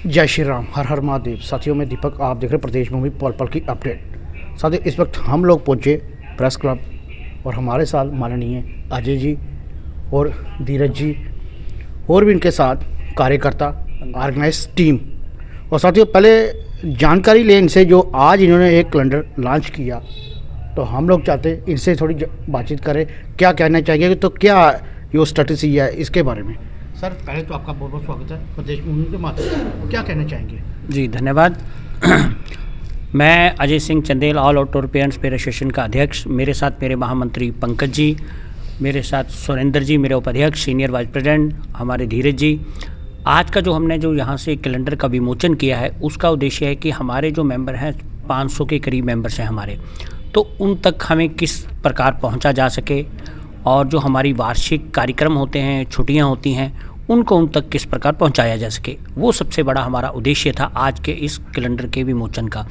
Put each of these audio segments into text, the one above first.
जय श्री राम, हर हर महादेव। साथियों, मैं दीपक, आप देख रहे हैं प्रदेश भूमि पल पल की अपडेट। साथियों, इस वक्त हम लोग पहुंचे प्रेस क्लब और हमारे साथ माननीय अजय जी और धीरज जी और भी इनके साथ कार्यकर्ता, ऑर्गेनाइज टीम। और साथियों, पहले जानकारी लें इनसे, जो आज इन्होंने एक कैलेंडर लॉन्च किया, तो हम लोग चाहते हैं इनसे थोड़ी बातचीत करें, क्या कहना चाहिए, तो क्या ये स्ट्रेटजी है इसके बारे में। सर, पहले तो आपका बहुत बहुत स्वागत है प्रदेश भूमि के माध्यम से, क्या कहना चाहेंगे। जी धन्यवाद। मैं Ajay Singh Chandel, all out European spare association का अध्यक्ष। मेरे साथ मेरे महामंत्री पंकज जी, मेरे साथ सुरेंद्र जी, मेरे उपाध्यक्ष सीनियर वाइस प्रेसिडेंट हमारे धीरज जी। आज का जो हमने जो यहाँ से कैलेंडर का विमोचन किया है, उसका उद्देश्य है कि हमारे जो मेंबर हैं 500 के करीब मेंबर्स हैं हमारे, तो उन तक हमें किस प्रकार पहुँचा जा सके, और जो हमारी वार्षिक कार्यक्रम होते हैं, छुट्टियाँ होती हैं, उनको उन तक किस प्रकार पहुंचाया जा सके, वो सबसे बड़ा हमारा उद्देश्य था आज के इस कैलेंडर के विमोचन का।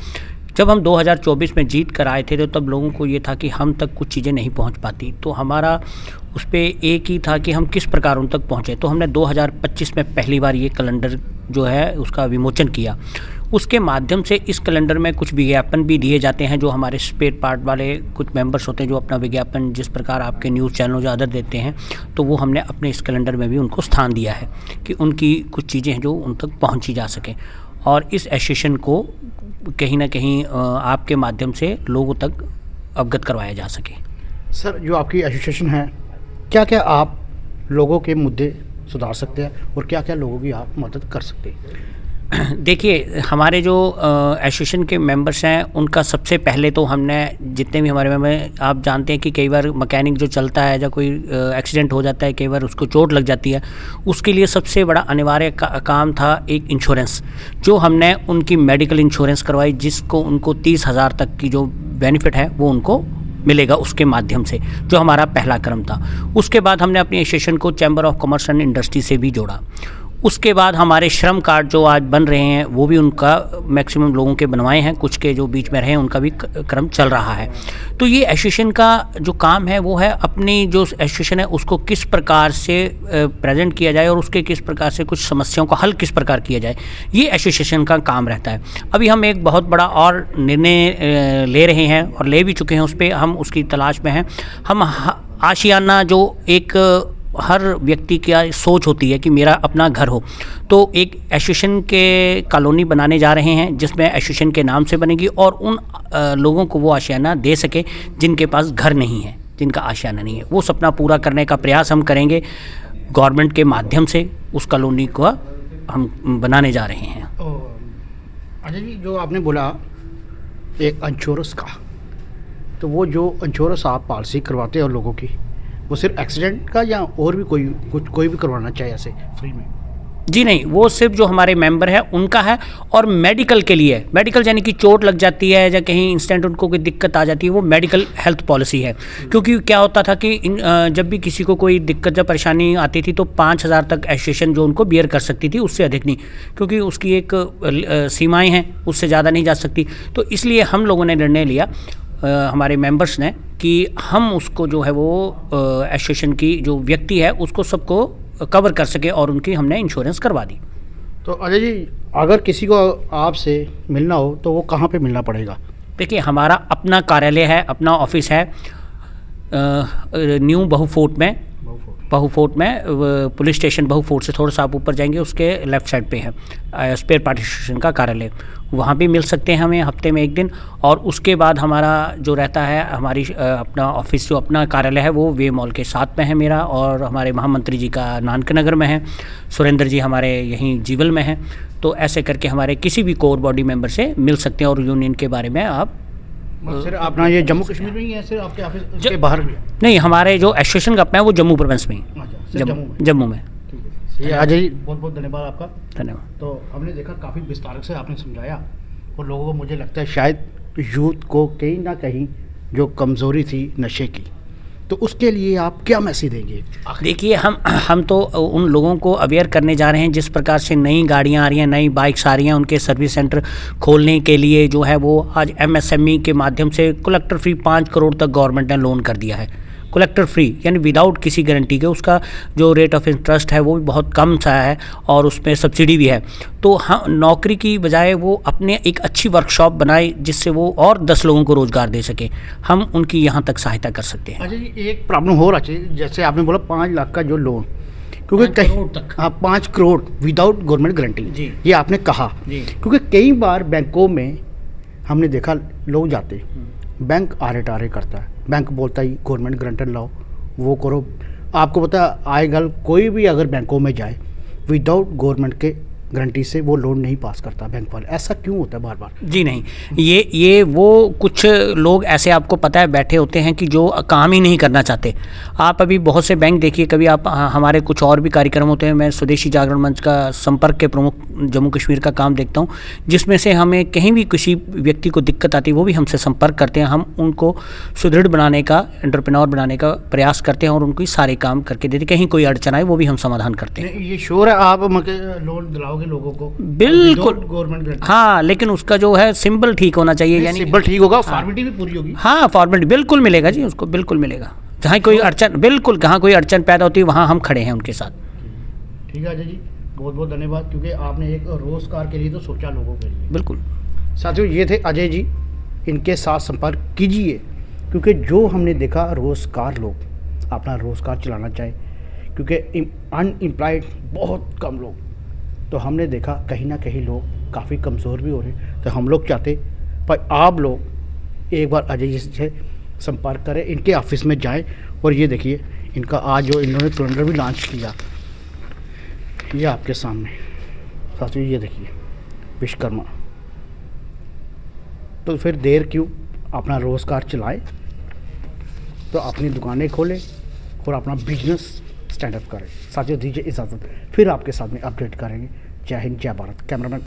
जब हम 2024 में जीत कर आए थे, तो तब लोगों को ये था कि हम तक कुछ चीज़ें नहीं पहुंच पाती, तो हमारा उस पर एक ही था कि हम किस प्रकार उन तक पहुँचे। तो हमने 2025 में पहली बार ये कैलेंडर जो है उसका विमोचन किया। उसके माध्यम से इस कैलेंडर में कुछ विज्ञापन भी दिए जाते हैं, जो हमारे स्पेयर पार्ट वाले कुछ मेंबर्स होते हैं, जो अपना विज्ञापन जिस प्रकार आपके न्यूज़ चैनल जो अदर देते हैं, तो वो हमने अपने इस कैलेंडर में भी उनको स्थान दिया है कि उनकी कुछ चीज़ें हैं जो उन तक पहुँची जा सकें, और इस एसोसिएशन को कहीं ना कहीं आपके माध्यम से लोगों तक अवगत करवाया जा सके। सर, जो आपकी एसोसिएशन है, क्या क्या आप लोगों के मुद्दे सुधार सकते हैं और क्या क्या लोगों की आप मदद कर सकते हैं। देखिए, हमारे जो एसोसिएशन के मेंबर्स हैं, उनका सबसे पहले तो हमने जितने भी हमारे मेंबर, आप जानते हैं कि कई बार मैकेनिक जो चलता है या कोई एक्सीडेंट हो जाता है, कई बार उसको चोट लग जाती है, उसके लिए सबसे बड़ा अनिवार्य काम था एक इंश्योरेंस, जो हमने उनकी मेडिकल इंश्योरेंस करवाई, जिसको उनको 30,000 तक की जो बेनिफिट है वो उनको मिलेगा उसके माध्यम से, जो हमारा पहला क्रम था। उसके बाद हमने अपनी एसोसिएशन को chamber of commerce and industry से भी जोड़ा। उसके बाद हमारे श्रम कार्ड जो आज बन रहे हैं, वो भी उनका मैक्सिमम लोगों के बनवाए हैं, कुछ के जो बीच में रहे उनका भी क्रम चल रहा है। तो ये एसोसिएशन का जो काम है वो है अपनी जो एसोसिएशन है उसको किस प्रकार से प्रेजेंट किया जाए और उसके किस प्रकार से कुछ समस्याओं का हल किस प्रकार किया जाए, ये एसोसिएशन का काम रहता है। अभी हम एक बहुत बड़ा और निर्णय ले रहे हैं और ले भी चुके हैं, उस पर हम उसकी तलाश में हैं। हम आशियाना जो एक हर व्यक्ति की सोच होती है कि मेरा अपना घर हो, तो एक एसोसिएशन के कॉलोनी बनाने जा रहे हैं, जिसमें एसोसिएशन के नाम से बनेगी और उन लोगों को वो आशियाना दे सके जिनके पास घर नहीं है, जिनका आशियाना नहीं है। वो सपना पूरा करने का प्रयास हम करेंगे गवर्नमेंट के माध्यम से, उस कॉलोनी को हम बनाने जा रहे हैं। अजय जी, जो आपने बोला एक इंश्योरेंस का, तो वो जो इंश्योरेंस आप पॉलिसी करवाते हो लोगों की, वो सिर्फ एक्सीडेंट का या और भी कोई भी करवाना चाहिए ऐसे फ्री में। जी नहीं, वो सिर्फ जो हमारे मेंबर है उनका है, और मेडिकल के लिए, मेडिकल यानी कि चोट लग जाती है या कहीं इंस्टेंट उनको कोई दिक्कत आ जाती है, वो मेडिकल हेल्थ पॉलिसी है। क्योंकि क्या होता था कि जब भी किसी को कोई दिक्कत या परेशानी आती थी, तो 5,000 तक एसोसिएशन जो उनको बियर कर सकती थी, उससे अधिक नहीं, क्योंकि उसकी एक सीमाएँ हैं, उससे ज़्यादा नहीं जा सकती। तो इसलिए हम लोगों ने निर्णय लिया, हमारे मेंबर्स ने, कि हम उसको जो है वो एसोसिएशन की जो व्यक्ति है उसको सबको कवर कर सके, और उनकी हमने इंश्योरेंस करवा दी। तो अजय जी, अगर किसी को आपसे मिलना हो तो वो कहाँ पे मिलना पड़ेगा। देखिए, हमारा अपना कार्यालय है, अपना ऑफिस है न्यू बहु फोर्ट में, पुलिस स्टेशन बहु फोर्ट से थोड़ा सा आप ऊपर जाएंगे, उसके लेफ़्ट साइड पे है स्पेयर पार्ट एसोसिएशन का कार्यालय। वहाँ भी मिल सकते हैं हमें हफ्ते में एक दिन। और उसके बाद हमारा जो रहता है, हमारी अपना ऑफिस जो अपना कार्यालय है वो वे मॉल के साथ में है मेरा, और हमारे महामंत्री जी का नानक नगर में है, सुरेंद्र जी हमारे यहीं जीवल में हैं। तो ऐसे करके हमारे किसी भी कोर बॉडी मेंबर से मिल सकते हैं, और यूनियन के बारे में आप सर अपना ये जम्मू कश्मीर में ही है सर, आपके ऑफिस के बाहर भी है? नहीं, हमारे जो एसोसिएशन का अपना है वो जम्मू प्रोविंस में ही, जम्मू में। अजय जी, बहुत बहुत धन्यवाद आपका। धन्यवाद। तो हमने देखा काफ़ी विस्तार से आपने समझाया, और लोगों को मुझे लगता है शायद यूथ को कहीं ना कहीं जो कमज़ोरी थी नशे की, तो उसके लिए आप क्या मैसेज देंगे। देखिए, हम तो उन लोगों को अवेयर करने जा रहे हैं, जिस प्रकार से नई गाड़ियां आ रही हैं, नई बाइक्स आ रही हैं, उनके सर्विस सेंटर खोलने के लिए जो है वो आज MSME के माध्यम से कलेक्टर फ्री 5 करोड़ तक गवर्नमेंट ने लोन कर दिया है। कलेक्टर फ्री यानी विदाउट किसी गारंटी के, उसका जो रेट ऑफ इंटरेस्ट है वो भी बहुत कम सा है और उसमें सब्सिडी भी है। तो हम नौकरी की बजाय वो अपने एक अच्छी वर्कशॉप बनाए जिससे वो और 10 लोगों को रोज़गार दे सके, हम उनकी यहाँ तक सहायता कर सकते हैं। अच्छा जी, एक प्रॉब्लम हो रहा चाहिए, जैसे आपने बोला 5 लाख का जो लोन, क्योंकि 5 करोड़ तक। हाँ 5 करोड़ विदाउट गवर्नमेंट गारंटी, जी। ये आपने कहा। जी। क्योंकि कई बार बैंकों में हमने देखा लोग जाते, बैंक आरे टारे करता है, बैंक बोलता है गवर्नमेंट गारंटर लाओ, वो करो। आपको पता है आएगल कोई भी अगर बैंकों में जाए विदाउट गवर्नमेंट के गारंटी से वो लोन नहीं पास करता बैंक वाले। ऐसा क्यों होता है बार बार? जी नहीं, ये वो कुछ लोग ऐसे आपको पता है बैठे होते हैं कि जो काम ही नहीं करना चाहते। आप अभी बहुत से बैंक देखिए, कभी आप हमारे कुछ और भी कार्यक्रम होते हैं, मैं स्वदेशी जागरण मंच का संपर्क के प्रमुख जम्मू कश्मीर का काम देखता हूँ, जिसमें से हमें कहीं भी किसी व्यक्ति को दिक्कत आती है वो भी हमसे संपर्क करते हैं। हम उनको सुदृढ़ बनाने का, एंटरप्रेन्योर बनाने का प्रयास करते हैं और उनकी सारे काम करके देते, कहीं कोई अड़चन आए वो भी हम समाधान करते हैं। ये श्योर है आप लोन दिलाओगे लोगों को? बिल्कुल गवर्नमेंट गारंटी। हाँ, लेकिन उसका जो है सिंबल ठीक होना चाहिए, यानी सिंबल ठीक होगा, फॉर्मेलिटी भी पूरी होगी। हाँ, फॉर्मेलिटी बिल्कुल मिलेगा जी, उसको बिल्कुल मिलेगा। जहाँ कोई अड़चन, बिल्कुल जहाँ कोई अड़चन पैदा होती है वहाँ हम खड़े हैं उनके साथ। ठीक है अजय जी, बहुत बहुत धन्यवाद, क्योंकि आपने एक रोजगार के लिए तो सोचा लोगों के लिए। बिल्कुल साथियों, ये थे अजय जी, इनके साथ संपर्क कीजिए, क्योंकि जो हमने देखा रोज़गार, लोग अपना रोज़गार चलाना चाहे, क्योंकि अनएम्प्लॉयड बहुत कम लोग, तो हमने देखा कहीं ना कहीं लोग काफ़ी कमज़ोर भी हो रहे, तो हम लोग चाहते पर आप लोग एक बार अजय जी से संपर्क करें, इनके ऑफिस में जाएं। और ये देखिए इनका आज जो इन्होंने कैलेंडर भी लॉन्च किया, ये आपके सामने साथियों, ये देखिए विश्वकर्मा। तो फिर देर क्यों, अपना रोज़गार चलाएं, तो अपनी दुकानें खोलें और अपना बिजनेस स्टैंड अप करें। साथियों दीजिए इजाज़त, फिर आपके साथ में अपडेट करेंगे। जय हिंद, जय भारत। कैमरामैन